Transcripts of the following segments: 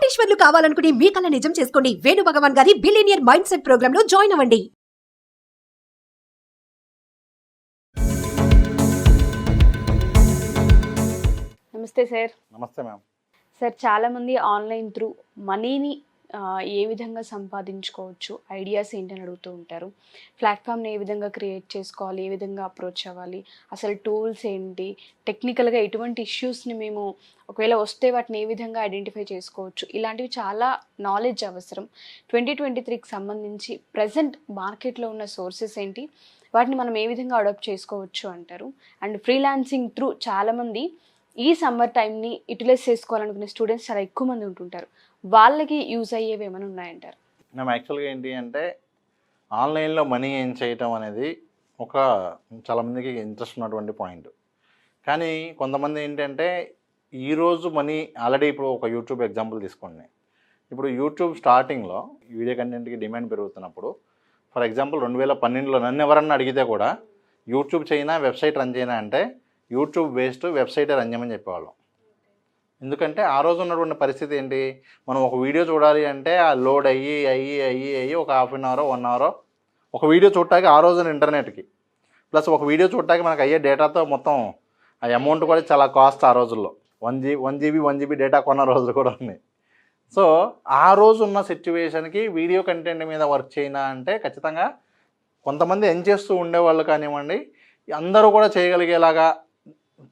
కోటీశ్వర్లు కావాలనుకునే మీ కల నిజం చేసుకోండి. వేణు భగవాన్ గారి బిలియనియర్ మైండ్ సెట్ ప్రోగ్రామ్ లో జాయిన్ అవ్వండి. నమస్తే సార్. నమస్తే మ్యామ్. సార్, చాలామంది ఆన్లైన్ త్రూ మనీని ఏ విధంగా సంపాదించుకోవచ్చు, ఐడియాస్ ఏంటని అడుగుతూ ఉంటారు. ప్లాట్ఫామ్ని ఏ విధంగా క్రియేట్ చేసుకోవాలి, ఏ విధంగా అప్రోచ్ అవ్వాలి, అసలు టూల్స్ ఏంటి, టెక్నికల్గా ఎటువంటి ఇష్యూస్ని మేము ఒకవేళ వస్తే వాటిని ఏ విధంగా ఐడెంటిఫై చేసుకోవచ్చు, ఇలాంటివి చాలా నాలెడ్జ్ అవసరం. 2023కి సంబంధించి ప్రజెంట్ మార్కెట్లో ఉన్న సోర్సెస్ ఏంటి, వాటిని మనం ఏ విధంగా అడాప్ట్ చేసుకోవచ్చు అంటారు. అండ్ ఫ్రీలాన్సింగ్ త్రూ చాలామంది ఈ సమ్మర్ టైంని యూటిలైజ్ చేసుకోవాలనుకునే స్టూడెంట్స్ చాలా ఎక్కువ మంది ఉంటుంటారు. వాళ్ళకి యూజ్ అయ్యేవి ఏమైనా ఉన్నాయంటారు? మేము యాక్చువల్గా ఏంటి అంటే ఆన్లైన్లో మనీ ఏం చేయటం అనేది ఒక చాలామందికి ఇంట్రెస్ట్ ఉన్నటువంటి పాయింట్. కానీ కొంతమంది ఏంటంటే ఈరోజు మనీ ఆల్రెడీ ఇప్పుడు ఒక యూట్యూబ్ ఎగ్జాంపుల్ తీసుకోండి. ఇప్పుడు యూట్యూబ్ స్టార్టింగ్లో వీడియో కంటెంట్కి డిమాండ్ పెరుగుతున్నప్పుడు, ఫర్ ఎగ్జాంపుల్ 2012లో నన్ను ఎవరన్నా అడిగితే కూడా యూట్యూబ్ చేయనా వెబ్సైట్ రన్ చేయనా అంటే యూట్యూబ్ వేస్ట్, వెబ్సైటే రన్ చేయమని చెప్పేవాళ్ళం. ఎందుకంటే ఆ రోజు ఉన్నటువంటి పరిస్థితి ఏంటి, మనం ఒక వీడియో చూడాలి అంటే ఆ లోడ్ అయ్యి ఒక హాఫ్ అన్ అవర్ 1 అవర్ ఒక వీడియో చూడటానికి ఆ రోజున ఇంటర్నెట్కి, ప్లస్ ఒక వీడియో చూడటానికి మనకు అయ్యే డేటాతో మొత్తం ఆ అమౌంట్ కూడా చాలా కాస్ట్. ఆ రోజుల్లో 1 GB డేటా కొన్న రోజులు కూడా ఉన్నాయి. సో ఆ రోజు ఉన్న సిచ్యువేషన్కి వీడియో కంటెంట్ మీద వర్క్ చేయనా అంటే ఖచ్చితంగా కొంతమంది చేస్తూ ఉండేవాళ్ళు కానివ్వండి, అందరూ కూడా చేయగలిగేలాగా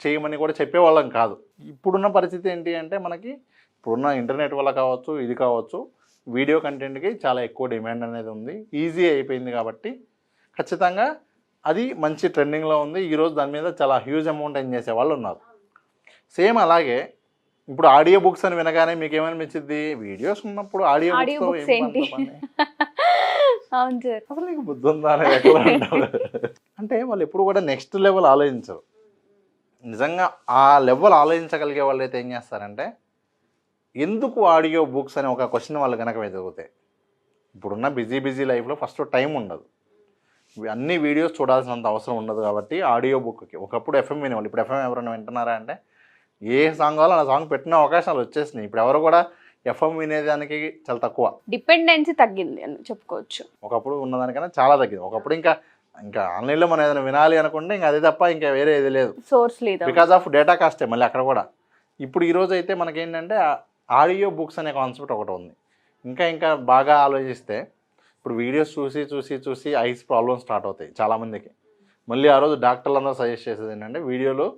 చేయమని కూడా చెప్పేవాళ్ళం కాదు. ఇప్పుడున్న పరిస్థితి ఏంటి అంటే మనకి ఇప్పుడున్న ఇంటర్నెట్ వల్ల కావచ్చు, ఇది కావచ్చు, వీడియో కంటెంట్కి చాలా ఎక్కువ డిమాండ్ అనేది ఉంది. ఈజీ అయిపోయింది కాబట్టి ఖచ్చితంగా అది మంచి ట్రెండింగ్లో ఉంది. ఈరోజు దాని మీద చాలా హ్యూజ్ అమౌంట్ చేసే వాళ్ళు ఉన్నారు. సేమ్ అలాగే ఇప్పుడు ఆడియో బుక్స్ అని వినగానే మీకు ఏమనిపించింది, వీడియోస్ ఉన్నప్పుడు ఆడియో బుక్స్ ఏంటి? అవును సార్. అసలు నీకు బుద్ధి ఉందా అనేది ఎక్కడ అంటారు. అంటే వాళ్ళు ఎప్పుడు కూడా నెక్స్ట్ లెవెల్ ఆలోచించరు. నిజంగా ఆ లెవెల్ ఆలోచించగలిగే వాళ్ళు అయితే ఏం చేస్తారంటే, ఎందుకు ఆడియో బుక్స్ అనే ఒక క్వశ్చన్ వాళ్ళు కనుక ఎదుగుతాయి. ఇప్పుడున్న బిజీ లైఫ్లో ఫస్ట్ టైం ఉండదు, అన్ని వీడియోస్ చూడాల్సినంత అవసరం ఉండదు. కాబట్టి ఆడియో బుక్కి ఒకప్పుడు FM వినేవాళ్ళు, ఇప్పుడు FM ఎవరైనా వింటున్నారా అంటే ఏ సాంగ్ కావాలో ఆ సాంగ్ పెట్టిన అవకాశాలు వచ్చేసినాయి. ఇప్పుడు ఎవరు కూడా FM వినేదానికి చాలా తక్కువ, డిపెండెన్సీ తగ్గింది అని చెప్పుకోవచ్చు. ఒకప్పుడు ఉన్నదానికన్నా చాలా తగ్గింది. ఒకప్పుడు ఇంకా ఆన్లైన్లో మనం ఏదైనా వినాలి అనుకుంటే ఇంకా అది తప్ప ఇంకా వేరే ఏది లేదు, సోర్స్ లేదు, బికాజ్ ఆఫ్ డేటా కాస్టే మళ్ళీ అక్కడ కూడా. ఇప్పుడు ఈరోజు అయితే మనకేంటంటే ఆడియో బుక్స్ అనే కాన్సెప్ట్ ఒకటి ఉంది. ఇంకా బాగా ఆలోచిస్తే ఇప్పుడు వీడియోస్ చూసి ఐస్ ప్రాబ్లమ్స్ స్టార్ట్ అవుతాయి చాలామందికి. మళ్ళీ ఆ రోజు డాక్టర్లు అందరూ సజెస్ట్ చేసేది ఏంటంటే వీడియోలు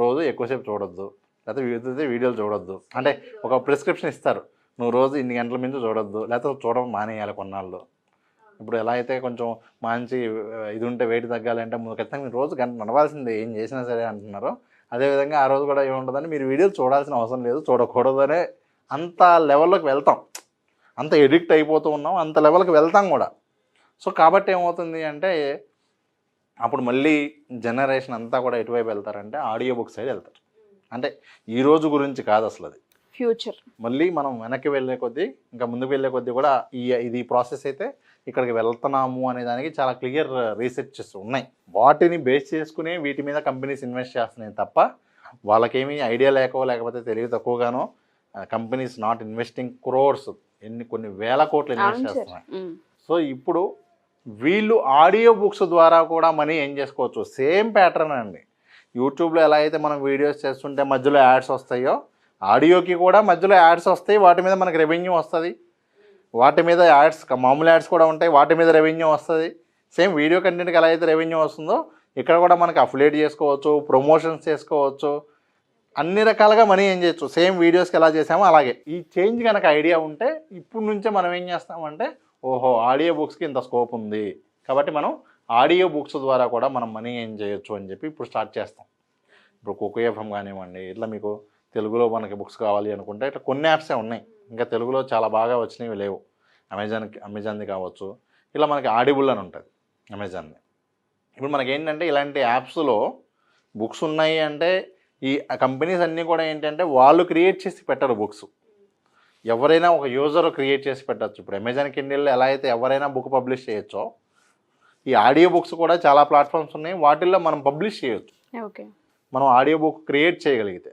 రోజు ఎక్కువసేపు చూడొద్దు, లేకపోతే వీడియోలు చూడొద్దు. అంటే ఒక ప్రిస్క్రిప్షన్ ఇస్తారు, నువ్వు రోజు ఇన్ని గంటల మీద చూడొద్దు, లేకపోతే చూడడం మానేయాలి కొన్నాళ్ళు. ఇప్పుడు ఎలా అయితే కొంచెం మంచి ఇది ఉంటే వెయిట్ తగ్గాలంటే ఖచ్చితంగా మీరు రోజు గంట నడవాల్సిందే ఏం చేసినా సరే అంటున్నారు. అదేవిధంగా ఆ రోజు కూడా ఏముంటుందని మీరు వీడియోలు చూడాల్సిన అవసరం లేదు, చూడకూడదనే అంత లెవెల్లోకి వెళ్తాం, అంత ఎడిక్ట్ అయిపోతూ ఉన్నాం, అంత లెవెల్కి వెళ్తాం కూడా. సో కాబట్టి ఏమవుతుంది అంటే అప్పుడు మళ్ళీ జనరేషన్ అంతా కూడా ఎటువైపు వెళ్తారంటే ఆడియో బుక్ సైడ్ వెళ్తారు. అంటే ఈ రోజు గురించి కాదు అసలు, అది ఫ్యూచర్. మళ్ళీ మనం వెనక్కి వెళ్ళే కొద్దీ, ఇంకా ముందుకు వెళ్ళే కొద్దీ కూడా ఇది ప్రాసెస్ అయితే ఇక్కడికి వెళ్తున్నాము అనే దానికి చాలా క్లియర్ రీసెర్చెస్ ఉన్నాయి. వాటిని బేస్ చేసుకుని వీటి మీద కంపెనీస్ ఇన్వెస్ట్ చేస్తున్నాయి తప్ప వాళ్ళకేమీ ఐడియా లేకపోతే తెలివి తక్కువగానో కంపెనీస్ నాట్ ఇన్వెస్టింగ్ క్రోర్స్, కొన్ని వేల కోట్లు ఇన్వెస్ట్ చేస్తున్నాయి. సో ఇప్పుడు వీళ్ళు ఆడియో బుక్స్ ద్వారా కూడా మనీ ఏం చేసుకోవచ్చు. సేమ్ ప్యాటర్న్ అండి. యూట్యూబ్లో ఎలా అయితే మనం వీడియోస్ చేస్తుంటే మధ్యలో యాడ్స్ వస్తాయో, ఆడియోకి కూడా మధ్యలో యాడ్స్ వస్తాయి, వాటి మీద మనకు రెవెన్యూ వస్తుంది. వాటి మీద యాడ్స్, మామూలు యాడ్స్ కూడా ఉంటాయి, వాటి మీద రెవెన్యూ వస్తుంది. సేమ్ వీడియో కంటెంట్కి ఎలా అయితే రెవెన్యూ వస్తుందో ఇక్కడ కూడా మనకి అఫిలియేట్ చేసుకోవచ్చు, ప్రమోషన్స్ చేసుకోవచ్చు, అన్ని రకాలుగా మనీ ఏం చేయొచ్చు. సేమ్ వీడియోస్కి ఎలా చేసామో అలాగే. ఈ చేంజ్ కనుక ఐడియా ఉంటే ఇప్పుడు నుంచే మనం ఏం చేస్తామంటే, ఓహో ఆడియో బుక్స్కి ఇంత స్కోప్ ఉంది కాబట్టి మనం ఆడియో బుక్స్ ద్వారా కూడా మనం మనీ ఏం చేయొచ్చు అని చెప్పి ఇప్పుడు స్టార్ట్ చేస్తాం. ఇప్పుడు కుకు FM కానివ్వండి, ఇట్లా మీకు తెలుగులో మనకి బుక్స్ కావాలి అనుకుంటే ఇట్లా కొన్ని యాప్సే ఉన్నాయి, ఇంకా తెలుగులో చాలా బాగా వచ్చినవి లేవు. అమెజాన్ది కావచ్చు, ఇలా మనకి ఆడిబుల్ అని ఉంటుంది అమెజాన్ది. ఇప్పుడు మనకి ఏంటంటే ఇలాంటి యాప్స్లో బుక్స్ ఉన్నాయి అంటే ఈ కంపెనీస్ అన్నీ కూడా ఏంటంటే వాళ్ళు క్రియేట్ చేసి పెట్టరు బుక్స్, ఎవరైనా ఒక యూజర్ క్రియేట్ చేసి పెట్టచ్చు. ఇప్పుడు అమెజాన్ కిండిల్లో ఎలా అయితే ఎవరైనా బుక్ పబ్లిష్ చేయొచ్చో, ఈ ఆడియో బుక్స్ కూడా చాలా ప్లాట్ఫామ్స్ ఉన్నాయి, వాటిల్లో మనం పబ్లిష్ చేయొచ్చు. ఓకే, మనం ఆడియో బుక్ క్రియేట్ చేయగలిగితే.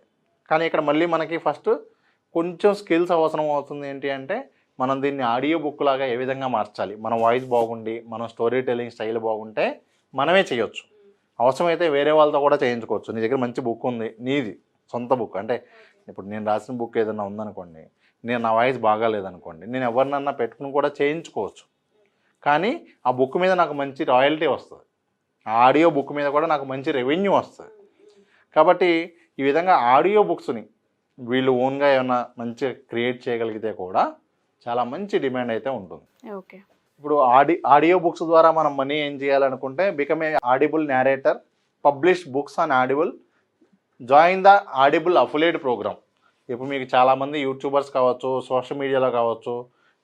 కానీ ఇక్కడ మళ్ళీ మనకి ఫస్ట్ కొంచెం స్కిల్స్ అవసరం అవుతుంది. ఏంటి అంటే మనం దీన్ని ఆడియో బుక్ లాగా ఏ విధంగా మార్చాలి, మన వాయిస్ బాగుండి మన స్టోరీ టెల్లింగ్ స్టైల్ బాగుంటే మనమే చేయొచ్చు. అవసరమైతే వేరే వాళ్ళతో కూడా చేయించుకోవచ్చు. నీ దగ్గర మంచి బుక్ ఉంది, నీది సొంత బుక్, అంటే ఇప్పుడు నేను రాసిన బుక్ ఏదైనా ఉందనుకోండి, నా వాయిస్ బాగాలేదనుకోండి, నేను ఎవరినన్నా పెట్టుకుని కూడా చేయించుకోవచ్చు. కానీ ఆ బుక్ మీద నాకు మంచి రాయల్టీ వస్తుంది, ఆ ఆడియో బుక్ మీద కూడా నాకు మంచి రెవెన్యూ వస్తుంది. కాబట్టి ఈ విధంగా ఆడియో బుక్స్ని వీళ్ళు ఓన్గా ఏమైనా మంచిగా క్రియేట్ చేయగలిగితే కూడా చాలా మంచి డిమాండ్ అయితే ఉంటుంది. ఓకే. ఇప్పుడు ఆడియో బుక్స్ ద్వారా మనం మనీ ఏం చేయాలనుకుంటే, become a Audible narrator, publish books on Audible, join the Audible affiliate programme. ఇప్పుడు మీకు చాలామంది యూట్యూబర్స్ కావచ్చు, సోషల్ మీడియాలో కావచ్చు,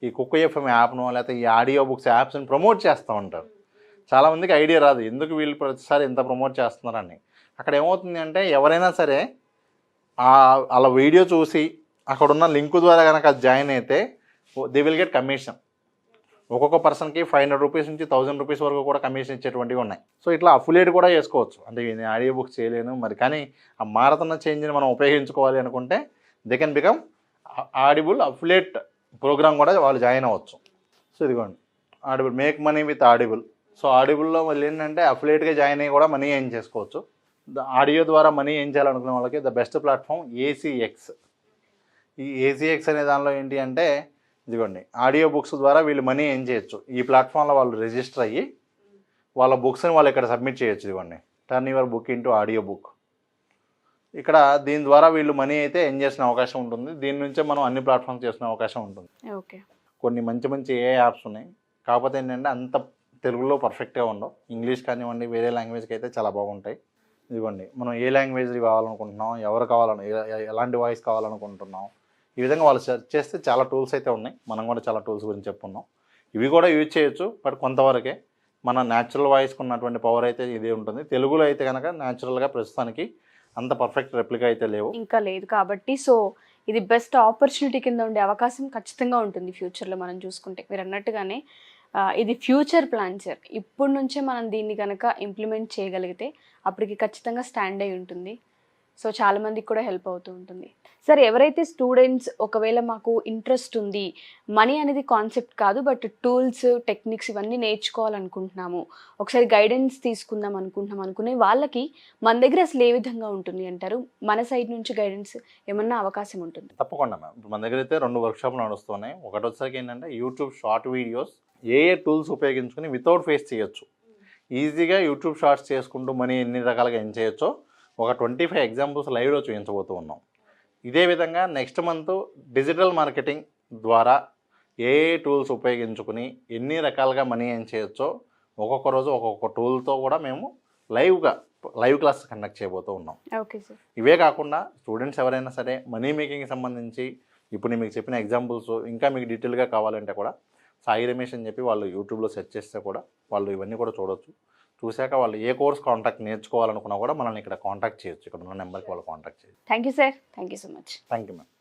ఈ కుక్ ఎఫ్ఎం యాప్ను లేకపోతే ఈ ఆడియో బుక్స్ యాప్స్ని ప్రమోట్ చేస్తూ ఉంటారు. చాలామందికి ఐడియా రాదు ఎందుకు వీళ్ళు ప్రతిసారి ఇంత ప్రమోట్ చేస్తున్నారని. అక్కడ ఏమవుతుంది అంటే ఎవరైనా సరే అలా వీడియో చూసి అక్కడున్న లింకు ద్వారా కనుక జాయిన్ అయితే దే విల్ గెట్ కమిషన్. ఒక్కొక్క పర్సన్కి 500 రూపీస్ నుంచి 1000 రూపీస్ వరకు కూడా కమిషన్ ఇచ్చేటువంటివి ఉన్నాయి. సో ఇట్లా అఫిలియేట్ కూడా చేసుకోవచ్చు. అంటే నేను ఆడియో బుక్స్ చేయలేను మరి, కానీ ఆ మారుతున్న చేంజ్ని మనం ఉపయోగించుకోవాలి అనుకుంటే they can become Audible affiliate program కూడా వాళ్ళు జాయిన్ అవ్వచ్చు. సో ఇదిగోండి Audible, make money with Audible. So ఆడిబుల్లో మళ్ళీ ఏంటంటే అఫిలియేట్గా జాయిన్ అయ్యి కూడా మనీ ఏం చేసుకోవచ్చు. ఆడియో ద్వారా మనీ ఏం చేయాలనుకునే వాళ్ళకి ద బెస్ట్ ప్లాట్ఫామ్ ACX. ఈ ACX అనే దానిలో ఏంటి అంటే ఇదిగోండి ఆడియో బుక్స్ ద్వారా వీళ్ళు మనీ ఏం చేయొచ్చు. ఈ ప్లాట్ఫామ్లో వాళ్ళు రిజిస్టర్ అయ్యి వాళ్ళ బుక్స్ని వాళ్ళు ఇక్కడ సబ్మిట్ చేయొచ్చు. ఇదిగోండి turn your book into audio book. ఇక్కడ దీని ద్వారా వీళ్ళు మనీ అయితే ఎర్న్ చేసిన అవకాశం ఉంటుంది. దీని నుంచే మనం అన్ని ప్లాట్ఫామ్స్ చేసిన అవకాశం ఉంటుంది. ఓకే. కొన్ని మంచి మంచి యాప్స్ ఉన్నాయి, కాకపోతే ఏంటంటే అంత తెలుగులో పర్ఫెక్ట్గా ఉండవు. ఇంగ్లీష్ కానివ్వండి, వేరే లాంగ్వేజ్కి అయితే చాలా బాగుంటాయి. ఇదిగోండి మనం ఏ లాంగ్వేజ్ కావాలనుకుంటున్నాం, ఎవరు కావాలని, ఎలాంటి వాయిస్ కావాలనుకుంటున్నాం, ఈ విధంగా వాళ్ళు సెర్చ్ చేస్తే చాలా టూల్స్ అయితే ఉన్నాయి. మనం కూడా చాలా టూల్స్ గురించి చెప్పుకున్నాం. ఇవి కూడా యూజ్ చేయొచ్చు, బట్ కొంతవరకే. మన న్యాచురల్ వాయిస్కి ఉన్నటువంటి పవర్ అయితే ఇదే ఉంటుంది. తెలుగులో అయితే కనుక న్యాచురల్గా ప్రస్తుతానికి అంత పర్ఫెక్ట్ రెప్లికా అయితే లేవు, ఇంకా లేదు. కాబట్టి సో ఇది బెస్ట్ ఆపర్చునిటీ కింద ఉండే అవకాశం ఖచ్చితంగా ఉంటుంది ఫ్యూచర్లో మనం చూసుకుంటే. మీరు అన్నట్టుగానే ఇది ఫ్యూచర్ ప్లాన్ సార్. ఇప్పటి నుంచే మనం దీన్ని కనుక ఇంప్లిమెంట్ చేయగలిగితే అప్పటికి ఖచ్చితంగా స్టాండ్ అయి ఉంటుంది. సో చాలామందికి కూడా హెల్ప్ అవుతూ ఉంటుంది. సార్ ఎవరైతే స్టూడెంట్స్ ఒకవేళ మాకు ఇంట్రెస్ట్ ఉంది, మనీ అనేది కాన్సెప్ట్ కాదు బట్ టూల్స్ టెక్నిక్స్ ఇవన్నీ నేర్చుకోవాలనుకుంటున్నాము, ఒకసారి గైడెన్స్ తీసుకుందాం అనుకునే వాళ్ళకి మన దగ్గర అసలు ఏ విధంగా ఉంటుంది అంటారు? మన సైడ్ నుంచి గైడెన్స్ ఏమన్నా అవకాశం ఉంటుంది? తప్పకుండా మ్యామ్. ఇప్పుడు మన దగ్గర అయితే 2 వర్క్షాప్లు నడుస్తున్నాయి. ఒకటి వచ్చేసరికి ఏంటంటే యూట్యూబ్ షార్ట్ వీడియోస్ ఏ టూల్స్ ఉపయోగించుకుని వితౌట్ ఫేస్ చేయొచ్చు, ఈజీగా యూట్యూబ్ షార్ట్స్ చేసుకుంటూ మనీ ఎన్ని రకాలుగా ఏం చేయొచ్చో ఒక 25 ఎగ్జాంపుల్స్ లైవ్లో చూపించబోతూ ఉన్నాం. ఇదే విధంగా నెక్స్ట్ మంత్ డిజిటల్ మార్కెటింగ్ ద్వారా ఏ టూల్స్ ఉపయోగించుకుని ఎన్ని రకాలుగా మనీ ఏం చేయొచ్చో ఒక్కొక్క రోజు ఒక్కొక్క టూల్తో కూడా మేము లైవ్ క్లాస్ కండక్ట్ చేయబోతూ ఉన్నాం. Okay sir. ఇవే కాకుండా స్టూడెంట్స్ ఎవరైనా సరే మనీ మేకింగ్కి సంబంధించి ఇప్పుడు నేను మీకు చెప్పిన ఎగ్జాంపుల్స్ ఇంకా మీకు డీటెయిల్గా కావాలంటే కూడా సాయి రమేష్ అని చెప్పి వాళ్ళు యూట్యూబ్లో సెర్చ్ చేస్తే కూడా వాళ్ళు ఇవన్నీ కూడా చూడవచ్చు. చూశాక వాళ్ళు ఏ కోర్స్ కాంటాక్ట్ నేర్చుకోవాలనుకున్నా కూడా మనల్ని ఇక్కడ కాంటాక్ట్ చేయొచ్చు. ఇక్కడ ఉన్న నెంబర్కి వాళ్ళు కాంటాక్ట్ చేయొచ్చు. Thank you sir. Thank you so much. Thank you ma'am.